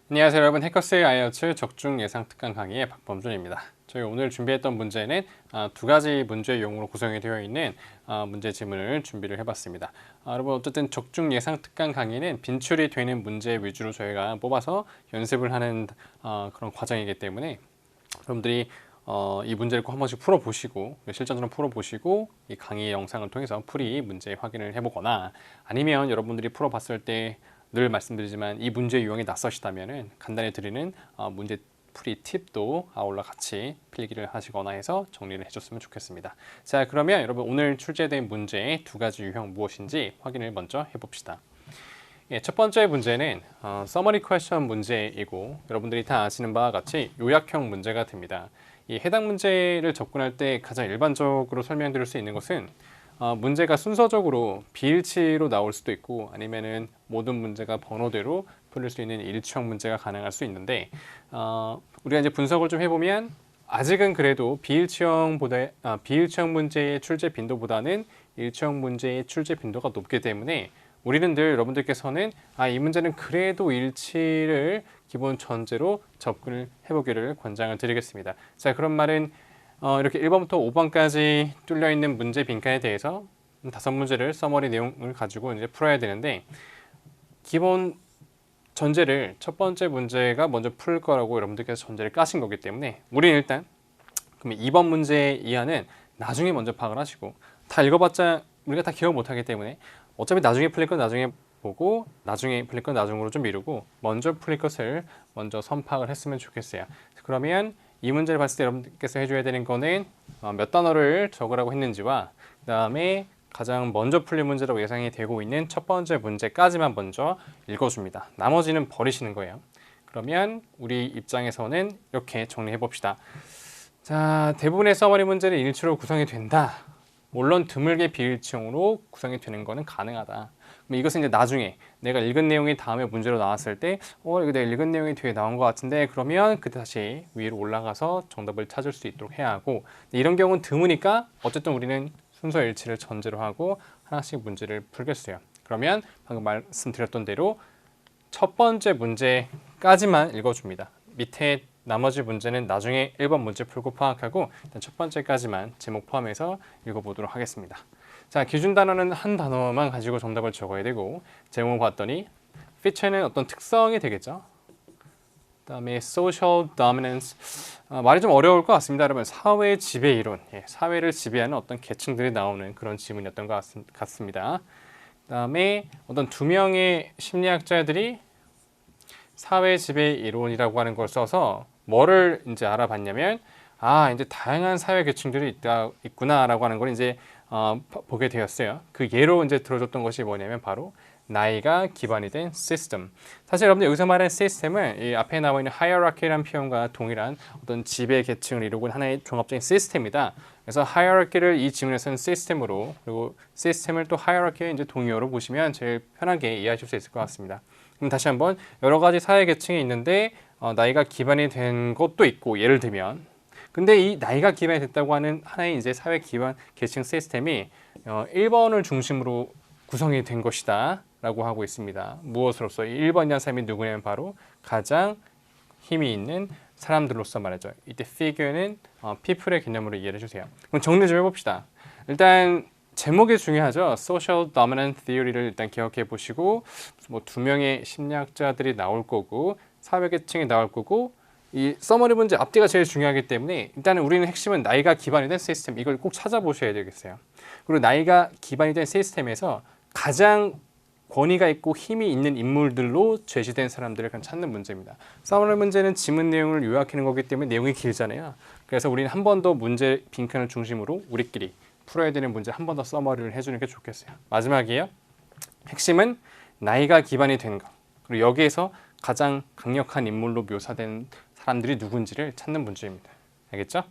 안녕하세요 여러분, 해커스의 IELTS 적중 예상 특강 강의의 박범준입니다. 저희 오늘 준비했던 문제는 두 가지 문제용으로 구성이 되어 있는 문제 지문을 준비를 해봤습니다. 여러분, 어쨌든 적중 예상 특강 강의는 빈출이 되는 문제 위주로 저희가 뽑아서 연습을 하는 그런 과정이기 때문에 여러분들이 이 문제를 꼭 한 번씩 풀어보시고 실전처럼 풀어보시고 이 강의 영상을 통해서 풀이 문제 확인을 해보거나, 아니면 여러분들이 풀어봤을 때 늘 말씀드리지만 이 문제 유형이 낯서시다면 간단히 드리는 문제 풀이 팁도 아울러 같이 필기를 하시거나 해서 정리를 해줬으면 좋겠습니다. 자, 그러면 여러분, 오늘 출제된 문제의 두 가지 유형 무엇인지 확인을 먼저 해봅시다. 첫 번째 문제는 서머리 퀘스천 문제이고, 여러분들이 다 아시는 바와 같이 요약형 문제가 됩니다. 이 해당 문제를 접근할 때 가장 일반적으로 설명드릴 수 있는 것은 문제가 순서적으로 비일치로 나올 수도 있고, 아니면은 모든 문제가 번호대로 풀릴 수 있는 일치형 문제가 가능할 수 있는데, 우리가 이제 분석을 좀 해보면 아직은 그래도 비일치형 문제의 출제 빈도보다는 일치형 문제의 출제 빈도가 높기 때문에 우리는 늘 여러분들께서는 이 문제는 그래도 일치를 기본 전제로 접근을 해보기를 권장을 드리겠습니다. 자, 그런 말은 이렇게 1번부터 5번까지 뚫려 있는 문제 빈칸에 대해서 5문제를 서머리 내용을 가지고 이제 풀어야 되는데, 기본 전제를 첫 번째 문제가 먼저 풀 거라고 여러분들께서 전제를 까신 거기 때문에 우리는 일단 그러면 2번 문제 이하는 나중에 먼저 파악을 하시고, 다 읽어봤자 우리가 다 기억 못 하기 때문에 어차피 나중에 풀릴 건 나중에 보고, 나중에 풀릴 건 나중으로 좀 미루고 먼저 풀릴 것을 먼저 선파악을 했으면 좋겠어요. 그러면 이 문제를 봤을 때 여러분께서 해줘야 되는 거는 몇 단어를 적으라고 했는지와, 그 다음에 가장 먼저 풀릴 문제라고 예상이 되고 있는 첫 번째 문제까지만 먼저 읽어줍니다. 나머지는 버리시는 거예요. 그러면 우리 입장에서는 이렇게 정리해 봅시다. 자, 대부분의 서머리 문제는 일치로 구성이 된다. 물론 드물게 비일치형으로 구성이 되는 것은 가능하다. 이것은 이제 나중에 내가 읽은 내용이 다음에 문제로 나왔을 때 이거 내가 읽은 내용이 뒤에 나온 것 같은데, 그러면 그때 다시 위로 올라가서 정답을 찾을 수 있도록 해야 하고, 이런 경우는 드무니까 어쨌든 우리는 순서 일치를 전제로 하고 하나씩 문제를 풀겠어요. 그러면 방금 말씀드렸던 대로 첫 번째 문제까지만 읽어줍니다. 밑에 나머지 문제는 나중에 1번 문제 풀고 파악하고 일단 첫 번째까지만 제목 포함해서 읽어보도록 하겠습니다. 자, 기준 단어는 한 단어만 가지고 정답을 적어야 되고, 제목을 봤더니 feature는 어떤 특성이 되겠죠. 그 다음에 social dominance, 말이 좀 어려울 것 같습니다. 여러분, 사회 지배 이론, 사회를 지배하는 어떤 계층들이 나오는 그런 지문이었던 것 같습니다. 그 다음에 어떤 두 명의 심리학자들이 사회 지배 이론이라고 하는 걸 써서 뭐를 이제 알아봤냐면, 이제 다양한 사회 계층들이 있구나라고 하는 걸 이제 보게 되었어요. 그 예로 이제 들어줬던 것이 뭐냐면 바로 나이가 기반이 된 시스템. 사실 여러분들 여기서 말하는 시스템은 이 앞에 나와 있는 hierarchy라는 표현과 동일한 어떤 지배 계층을 이루고 있는 하나의 종합적인 시스템이다. 그래서 hierarchy를 이 지문에서는 시스템으로, 그리고 시스템을 또 hierarchy의 이제 동의어로 보시면 제일 편하게 이해하실 수 있을 것 같습니다. 그럼 다시 한번 여러 가지 사회 계층이 있는데 나이가 기반이 된 것도 있고, 예를 들면 근데 이 나이가 기반이 됐다고 하는 하나의 이제 사회 기반 계층 시스템이 1번을 중심으로 구성이 된 것이다 라고 하고 있습니다. 무엇으로서? 1번이라는 사람이 누구냐면 바로 가장 힘이 있는 사람들로서 말이죠. 이때 figure는 people의 개념으로 이해를 해주세요. 그럼 정리 좀 해봅시다. 일단 제목이 중요하죠. Social Dominant Theory를 일단 기억해 보시고, 뭐 두 명의 심리학자들이 나올 거고 사회계층이 나올 거고, 이 서머리 문제 앞뒤가 제일 중요하기 때문에 일단은 우리는 핵심은 나이가 기반이 된 시스템, 이걸 꼭 찾아보셔야 되겠어요. 그리고 나이가 기반이 된 시스템에서 가장 권위가 있고 힘이 있는 인물들로 제시된 사람들을 찾는 문제입니다. 서머리 문제는 지문 내용을 요약하는 거기 때문에 내용이 길잖아요. 그래서 우리는 한 번 더 문제 빈칸을 중심으로 우리끼리 풀어야 되는 문제 한 번 더 서머리를 해주는 게 좋겠어요. 마지막이에요. 핵심은 나이가 기반이 된 것, 그리고 여기에서 가장 강력한 인물로 묘사된 사람들이 누군지를 찾는 문제입니다. 알겠죠?